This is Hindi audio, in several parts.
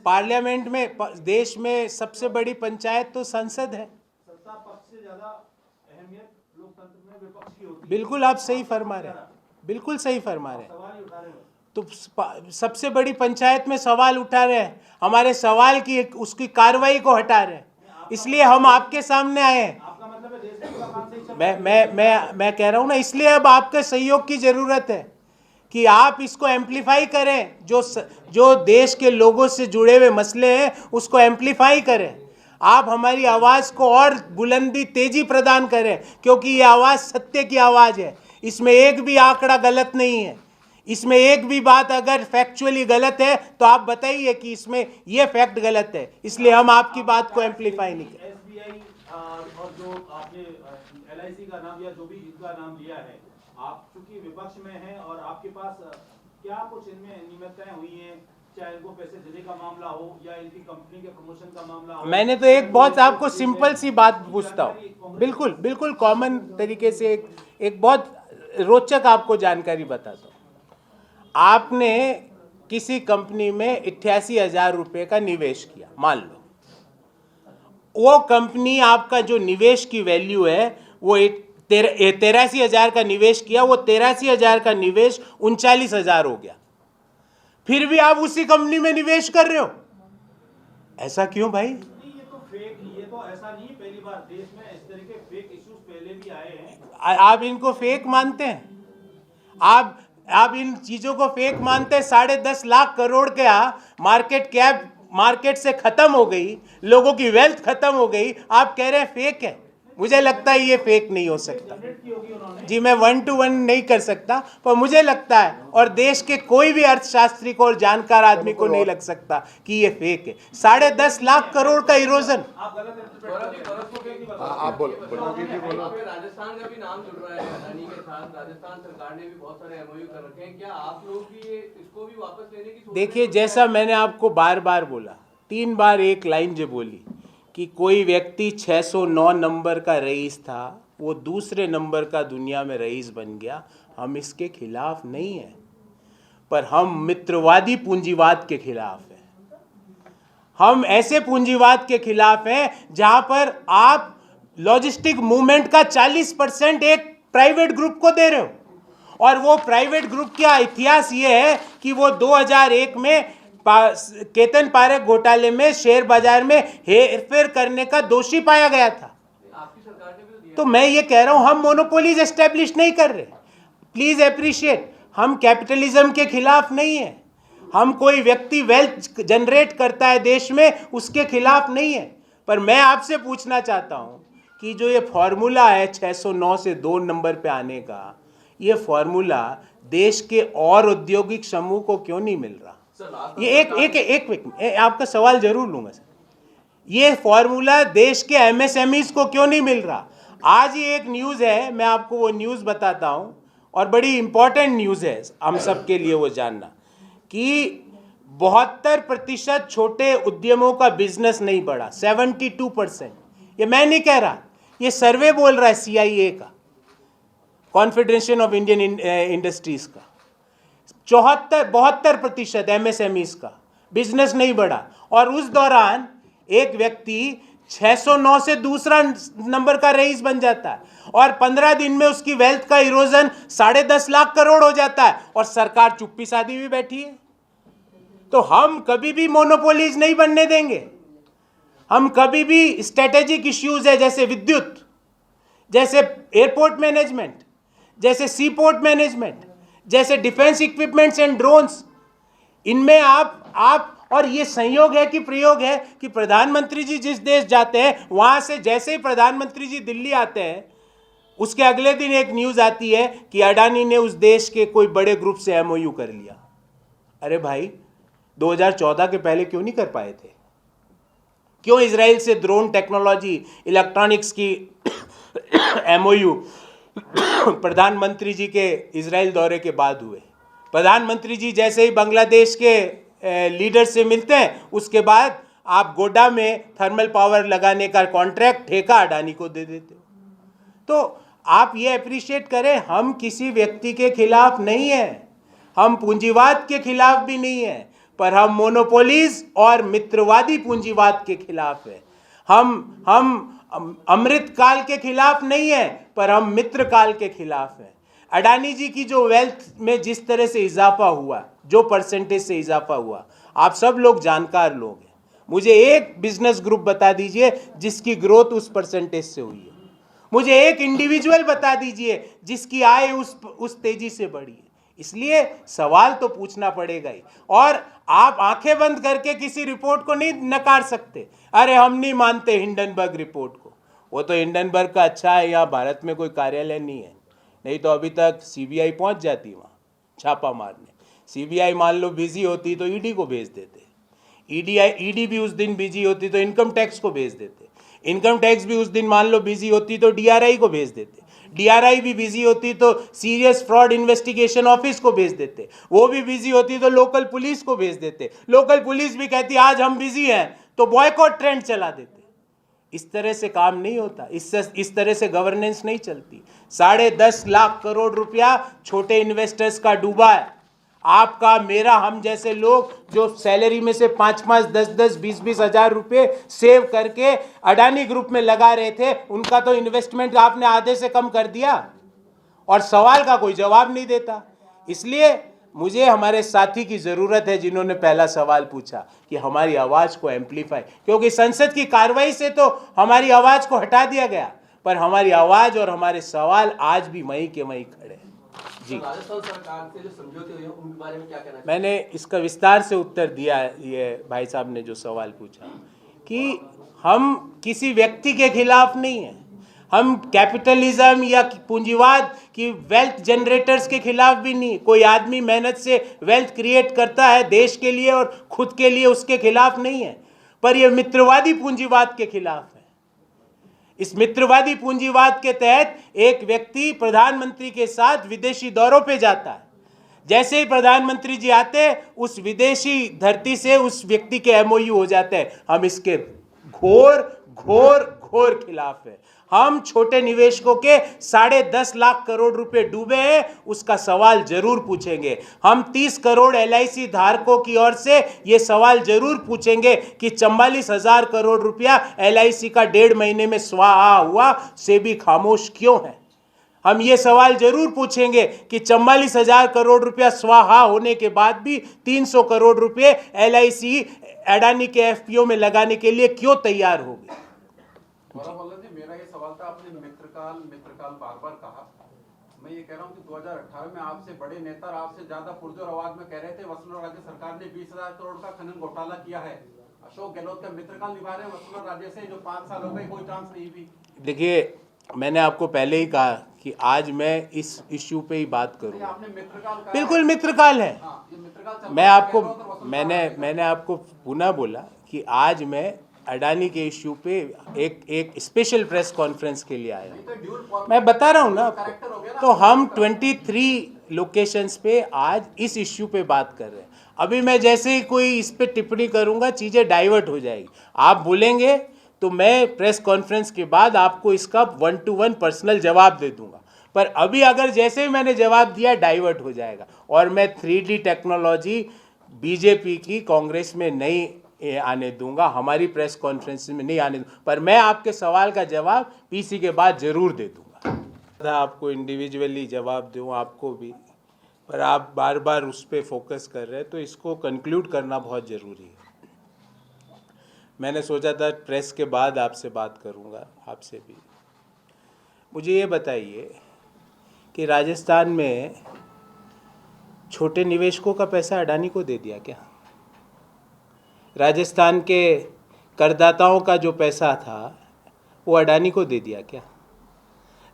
पार्लियामेंट में देश में सबसे बड़ी पंचायत तो संसद है। सत्ता पक्ष से ज्यादा अहमियत लोकतंत्र में विपक्ष की होती है। बिल्कुल आप सही फरमा रहे हैं, बिल्कुल सही फरमा रहे हैं। सवाल ही उठा रहे हो। तो सबसे बड़ी पंचायत में सवाल उठा रहे हैं, हमारे सवाल की उसकी कार्रवाई को हटा रहे हैं, इसलिए हम आपके सामने आए हैं। आपका मतलब है देश में पूरा काम सही चल रहा है। मैं कह रहा हूं ना, इसलिए अब आपके सहयोग की जरूरत है कि आप इसको एम्पलीफाई करें, जो देश के लोगों से जुड़े हुए मसले हैं उसको एम्पलीफाई करें। आप हमारी आवाज़ को और बुलंदी तेजी प्रदान करें, क्योंकि ये आवाज़ सत्य की आवाज़ है। इसमें एक भी आंकड़ा गलत नहीं है, इसमें एक भी बात अगर फैक्चुअली गलत है तो आप बताइए कि इसमें ये फैक्ट गलत है, इसलिए हम आपकी बात को एम्पलीफाई नहीं करें। SBI और जो आपने LIC का नाम या जो भी जिसका नाम लिया है, आप चूंकि विपक्ष में हैं और आपके पास क्या कुछ इनमें नियमितताएं हुई हैं, चाहे इनको पैसे देने का मामला हो या इनकी कंपनी के प्रमोशन का मामला हो? मैंने तो एक बहुत आपको सिंपल सी बात पूछता हूँ, बिल्कुल बिल्कुल कॉमन तरीके से एक बहुत रोचक आपको जानकारी बताता हूँ। आपने किसी कंपनी में 88,000 रुपये का निवेश किया, मान लो वो कंपनी आपका जो निवेश की वैल्यू है वो 83,000 का निवेश किया, वो 83,000 का निवेश 39,000 हो गया, फिर भी आप उसी कंपनी में निवेश कर रहे हो, ऐसा क्यों भाई? नहीं, ये तो फेक, ये तो ऐसा नहीं, पहली बार देश में इस तरह के फेक इश्यूज पहले भी आए हैं। आप इनको फेक मानते हैं? आप इन चीजों को फेक मानते हैं? 10.5 लाख करोड़ का मार्केट कैप मार्केट से खत्म हो गई, लोगों की वेल्थ खत्म हो गई, आप कह रहे हैं फेक है? मुझे लगता है ये फेक नहीं हो सकता जी, मैं 1 to 1 नहीं कर सकता, पर मुझे लगता है और देश के कोई भी अर्थशास्त्री को और जानकार आदमी को नहीं लग सकता कि ये फेक है। 10.5 लाख करोड़ का इरोजन। आप गलत आप बोलो। राजस्थान का भी नाम जुड़ रहा है अडानी के साथ, राजस्थान सरकार ने भी बहुत सारे MOU कर रखे हैं, क्या आप लोग भी इसको भी वापस लेने की सोच? देखिए, जैसा मैंने आपको बार बार बोला, 3 बार एक लाइन जो बोली कि कोई व्यक्ति 609 नंबर का रईस था, वो दूसरे नंबर का दुनिया में रईस बन गया, हम इसके खिलाफ नहीं हैं, पर हम मित्रवादी पूंजीवाद के खिलाफ हैं। हम ऐसे पूंजीवाद के खिलाफ हैं जहां पर आप लॉजिस्टिक मूवमेंट का 40% एक प्राइवेट ग्रुप को दे रहे हो, और वो प्राइवेट ग्रुप का इतिहास ये है कि वो 2001 में केतन पारेख घोटाले में शेयर बाजार में हेरफेर करने का दोषी पाया गया था। आपकी सरकार ने भी दिया। तो मैं ये कह रहा हूं, हम मोनोपोलीज एस्टेब्लिश नहीं कर रहे, प्लीज अप्रिशिएट। हम कैपिटलिज्म के खिलाफ नहीं है, हम कोई व्यक्ति वेल्थ जनरेट करता है देश में उसके खिलाफ नहीं है, पर मैं आपसे पूछना चाहता हूं कि जो ये फॉर्मूला है 609 से 2 नंबर पे आने का, ये फॉर्मूला देश के और औद्योगिक समूह को क्यों नहीं मिल रहा? ये एक आपका सवाल जरूर लूंगा सर। ये फॉर्मूला देश के MSMEs को क्यों नहीं मिल रहा? आज ही एक न्यूज़ है, मैं आपको वो न्यूज़ बताता हूँ, और बड़ी इंपॉर्टेंट न्यूज़ है हम सब के लिए वो जानना, कि 72% छोटे उद्यमों का बिजनेस नहीं बढ़ा, 72%। ये मैं नहीं कह रहा, ये सर्वे बोल रहा है CIA का, कॉन्फेडरेशन ऑफ इंडियन इंडस्ट्रीज का। 72% MSMEs का बिजनेस नहीं बढ़ा, और उस दौरान एक व्यक्ति 609 से दूसरा नंबर का रईस बन जाता है, और 15 दिन में उसकी वेल्थ का इरोजन 10.5 लाख करोड़ हो जाता है, और सरकार चुप्पी साधी भी बैठी है। तो हम कभी भी मोनोपोलीज नहीं बनने देंगे। हम कभी भी स्ट्रेटेजिक इश्यूज है, जैसे विद्युत, जैसे एयरपोर्ट मैनेजमेंट, जैसे सी पोर्ट मैनेजमेंट, जैसे डिफेंस इक्विपमेंट्स एंड ड्रोन्स, इनमें आप और ये संयोग है कि प्रयोग है कि प्रधानमंत्री जी जिस देश जाते हैं, वहां से जैसे ही प्रधानमंत्री जी दिल्ली आते हैं, उसके अगले दिन एक न्यूज़ आती है कि अडानी ने उस देश के कोई बड़े ग्रुप से MOU कर लिया। अरे भाई, 2014 के पहले क्यों नहीं कर पाए थे? क्यों इजराइल से ड्रोन टेक्नोलॉजी, इलेक्ट्रॉनिक्स की MOU प्रधानमंत्री जी के इजराइल दौरे के बाद हुए? प्रधानमंत्री जी जैसे ही बांग्लादेश के लीडर से मिलते हैं, उसके बाद आप गोड्डा में थर्मल पावर लगाने का कॉन्ट्रैक्ट ठेका अडानी को दे देते हो। तो आप ये अप्रिशिएट करें, हम किसी व्यक्ति के खिलाफ नहीं हैं, हम पूंजीवाद के खिलाफ भी नहीं हैं, पर हम मोनोपोलीज और मित्रवादी पूंजीवाद के खिलाफ है। हम अमृत काल के खिलाफ नहीं है, पर हम मित्र काल के खिलाफ है। अडानी जी की जो वेल्थ में जिस तरह से इजाफा हुआ, जो परसेंटेज से इजाफा हुआ, आप सब लोग जानकार लोग हैं। मुझे एक बिजनेस ग्रुप बता दीजिए जिसकी ग्रोथ उस परसेंटेज से हुई है। मुझे एक इंडिविजुअल बता दीजिए जिसकी आय उस तेजी से बढ़ी है। इसलिए सवाल तो पूछना पड़ेगा ही। और आप आंखें बंद करके किसी रिपोर्ट को नहीं नकार सकते। अरे हम नहीं मानते हिंडनबर्ग रिपोर्ट को। वो तो हिंडनबर्ग का अच्छा है, यहाँ भारत में कोई कार्यालय नहीं है, नहीं तो अभी तक सीबीआई पहुंच जाती वहाँ छापा मारने। सीबीआई मान लो बिजी होती तो ईडी को भेज देते, ईडी भी उस दिन बिजी होती तो इनकम टैक्स को भेज देते, इनकम टैक्स भी उस दिन मान लो बिजी होती तो डीआरआई को भेज देते, डीआरआई भी बिजी होती तो सीरियस फ्रॉड इन्वेस्टिगेशन ऑफिस को भेज देते, वो भी बिजी होती तो लोकल पुलिस को भेज देते, लोकल पुलिस भी कहती आज हम बिजी हैं तो बॉयकॉट ट्रेंड चला देते। इस तरह से काम नहीं होता, इस तरह से गवर्नेंस नहीं चलती। 10.5 लाख करोड़ रुपया छोटे इन्वेस्टर्स का डूबा है। आपका मेरा हम जैसे लोग जो सैलरी में से 5-5, 10-10, 20-20 हजार रुपये सेव करके अडानी ग्रुप में लगा रहे थे, उनका तो इन्वेस्टमेंट आपने आधे से कम कर दिया और सवाल का कोई जवाब नहीं देता। इसलिए मुझे हमारे साथी की ज़रूरत है जिन्होंने पहला सवाल पूछा कि हमारी आवाज़ को एम्पलीफाई, क्योंकि संसद की कार्रवाई से तो हमारी आवाज़ को हटा दिया गया, पर हमारी आवाज़ और हमारे सवाल आज भी वहीं के वहीं खड़े हैं। जी, राजस्थान सरकार से जो समझौते हुए हैं उनके बारे में क्या कहना चाहिए? मैंने इसका विस्तार से उत्तर दिया। ये भाई साहब ने जो सवाल पूछा कि हम किसी व्यक्ति के खिलाफ नहीं हैं, हम कैपिटलिज्म या पूंजीवाद की वेल्थ जनरेटर्स के खिलाफ भी नहीं। कोई आदमी मेहनत से वेल्थ क्रिएट करता है देश के लिए और खुद के लिए, उसके खिलाफ नहीं है, पर यह मित्रवादी पूंजीवाद के खिलाफ है। इस मित्रवादी पूंजीवाद के तहत एक व्यक्ति प्रधानमंत्री के साथ विदेशी दौरों पे जाता है, जैसे ही प्रधानमंत्री जी आते हैं उस विदेशी धरती से उस व्यक्ति के एमओयू हो जाते हैं। हम इसके घोर घोर घोर खिलाफ है। हम छोटे निवेशकों के 10.5 लाख करोड़ रुपए डूबे हैं, उसका सवाल जरूर पूछेंगे। हम 30 करोड़ एलआईसी धारकों की ओर से ये सवाल जरूर पूछेंगे कि 44,000 करोड़ रुपया एलआईसी का 1.5 महीने में स्वाहा हुआ, सेबी खामोश क्यों है। हम ये सवाल जरूर पूछेंगे कि 44,000 करोड़ रुपया स्वाहा होने के बाद भी 300 करोड़ रुपए एलआईसी अडानी के एफपीओ में लगाने के लिए क्यों तैयार होगी। मेरा ये सवाल था, आपने मित्रकाल बार बार कहा। मैं ये कह रहा हूँ कि 2018 में आपसे बड़े नेता और आपसे ज्यादा पुरजोर आवाज में कह रहे थे वसुंधरा राज्य सरकार ने 20,000 करोड़ का खनन घोटाला किया है। अशोक गहलोत का मित्रकाल निभा रहे हैं वसुंधरा राज्य से, जो 5 साल हो गए कोई चांस नहीं हुई। देखिए, मैंने आपको पहले ही कहा कि आज मैं इस इश्यू पे ही बात करूंगा। आपने मित्रकाल कहा, बिल्कुल मित्रकाल है। ये मित्रकाल मैं आपको मैंने आपको पुनः बोला कि आज मैं अडानी के इश्यू पे एक स्पेशल प्रेस कॉन्फ्रेंस के लिए आया हूँ। मैं बता रहा हूँ ना आपको। तो हम 23 लोकेशंस पे आज इस इश्यू पे बात कर रहे हैं। अभी मैं जैसे ही कोई इस पे टिप्पणी करूँगा चीज़ें डाइवर्ट हो जाएगी। आप बोलेंगे तो मैं प्रेस कॉन्फ्रेंस के बाद आपको इसका 1-to-1 पर्सनल जवाब दे दूंगा, पर अभी अगर जैसे ही मैंने जवाब दिया डाइवर्ट हो जाएगा। और मैं 3D टेक्नोलॉजी बीजेपी की कांग्रेस में नहीं आने दूंगा, हमारी प्रेस कॉन्फ्रेंस में नहीं आने दूंगा, पर मैं आपके सवाल का जवाब पीसी के बाद ज़रूर दे दूंगा। आपको इंडिविजुअली जवाब दूँ आपको भी, पर आप बार बार उस पर फोकस कर रहे हैं, तो इसको कंक्लूड करना बहुत ज़रूरी है। मैंने सोचा था प्रेस के बाद आपसे बात करूंगा, आपसे भी। मुझे ये बताइए कि राजस्थान में छोटे निवेशकों का पैसा अडानी को दे दिया क्या? राजस्थान के करदाताओं का जो पैसा था वो अडानी को दे दिया क्या?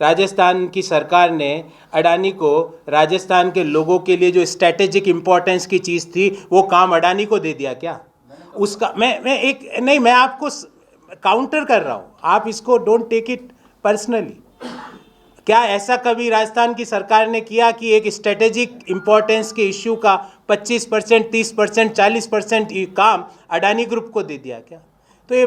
राजस्थान की सरकार ने अडानी को राजस्थान के लोगों के लिए जो स्ट्रैटेजिक इम्पोर्टेंस की चीज़ थी वो काम अडानी को दे दिया क्या? उसका मैं आपको काउंटर कर रहा हूँ, आप इसको डोंट टेक इट पर्सनली। क्या ऐसा कभी राजस्थान की सरकार ने किया कि एक स्ट्रेटेजिक इम्पोर्टेंस के इश्यू का 25%, 30%, 40% काम अडानी ग्रुप को दे दिया क्या? तो ये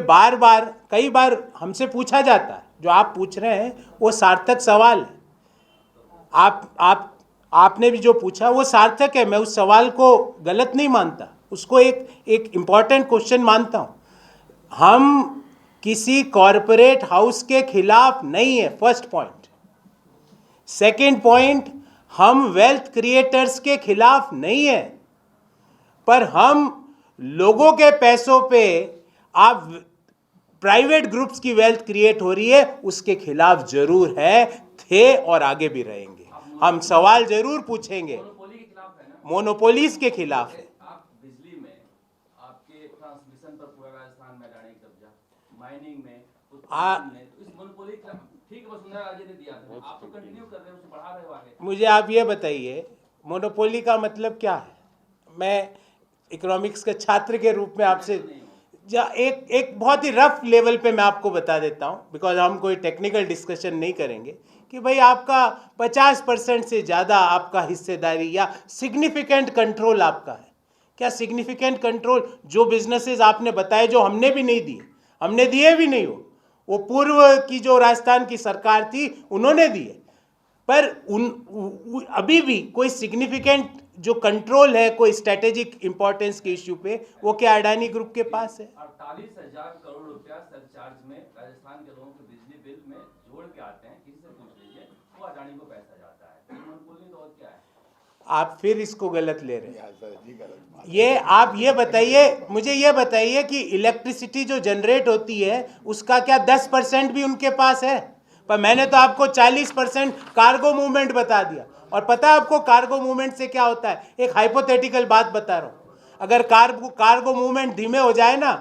कई बार हमसे पूछा जाता है, जो आप पूछ रहे हैं वो सार्थक सवाल है। आपने भी जो पूछा वो सार्थक है, मैं उस सवाल को गलत नहीं मानता, उसको एक इम्पॉर्टेंट क्वेश्चन मानता हूँ। हम किसी कॉरपोरेट हाउस के खिलाफ नहीं है, फर्स्ट पॉइंट। सेकंड पॉइंट, हम वेल्थ क्रिएटर्स के खिलाफ नहीं है, पर हम लोगों के पैसों पे आप प्राइवेट ग्रुप्स की वेल्थ क्रिएट हो रही है उसके खिलाफ जरूर है, थे और आगे भी रहेंगे। हम सवाल जरूर पूछेंगे। मोनोपोली के खिलाफ है ना? मोनोपोलीज के खिलाफ है। आप बिजली में आपके ट्रांसमिशन पर पूरा राजस्थान में अडानी का कब्जा, माइनिंग में, उत्पादन में, तो इस मोनोपोली के खिलाफ ठीक है, वसुंधरा राजे ने दिया था, आप तो कंटिन्यू कर रहे हो, उसे बढ़ा रहे हो आगे। मुझे आप ये बताइए, मोनोपोली का मतलब क्या है? मैं इकोनॉमिक्स के छात्र के रूप में आपसे एक बहुत ही रफ लेवल पे मैं आपको बता देता हूँ, बिकॉज हम कोई टेक्निकल डिस्कशन नहीं करेंगे, कि भाई आपका 50% से ज़्यादा आपका हिस्सेदारी या सिग्निफिकेंट कंट्रोल आपका है। क्या सिग्निफिकेंट कंट्रोल? जो बिजनेसेस आपने बताए जो हमने भी नहीं दिए, हमने दिए भी नहीं, वो पूर्व की जो राजस्थान की सरकार थी उन्होंने दिए, पर अभी भी कोई सिग्निफिकेंट जो कंट्रोल है कोई स्ट्रेटेजिक इंपॉर्टेंस के इश्यू पे, वो क्या अडानी ग्रुप के पास है? 48,000 करोड़ रुपया सरचार्ज में राजस्थान के लोगों के बिजली बिल में जोड़ के आते हैं, किसी से पूछ लीजिए, वो अडानी को पैसा जाता है। ये मोनोपोली तो और क्या है? आप फिर इसको गलत ले रहे हैं। ये आप ये बताइए, मुझे ये बताइए कि इलेक्ट्रिसिटी जो जनरेट होती है उसका क्या 10% भी उनके पास है? पर मैंने तो आपको 40% कार्गो मूवमेंट बता दिया। और पता है आपको कार्गो मूवमेंट से क्या होता है? एक हाइपोथेटिकल बात बता रहा हूँ, अगर कार्गो मूवमेंट धीमे हो जाए ना,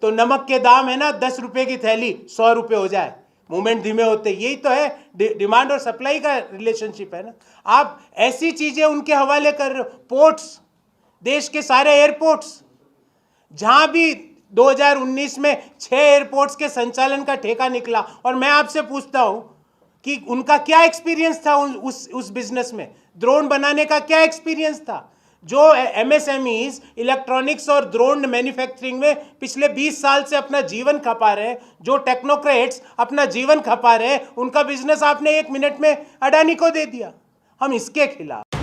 तो नमक के दाम है ना 10 रुपये की थैली 100 रुपये हो जाए, मूवमेंट धीमे होते। यही तो है, डिमांड और सप्लाई का रिलेशनशिप है ना। आप ऐसी चीजें उनके हवाले कर रहे हो। पोर्ट्स, देश के सारे एयरपोर्ट्स, जहां भी 2019 में 6 एयरपोर्ट्स के संचालन का ठेका निकला, और मैं आपसे पूछता हूं कि उनका क्या एक्सपीरियंस था उस बिजनेस में, ड्रोन बनाने का क्या एक्सपीरियंस था? जो एमएसएमईज इलेक्ट्रॉनिक्स और ड्रोन मैन्युफैक्चरिंग में पिछले 20 साल से अपना जीवन खपा रहे हैं, जो टेक्नोक्रेट्स अपना जीवन खपा रहे हैं, उनका बिजनेस आपने 1 मिनट में अडानी को दे दिया। हम इसके खिलाफ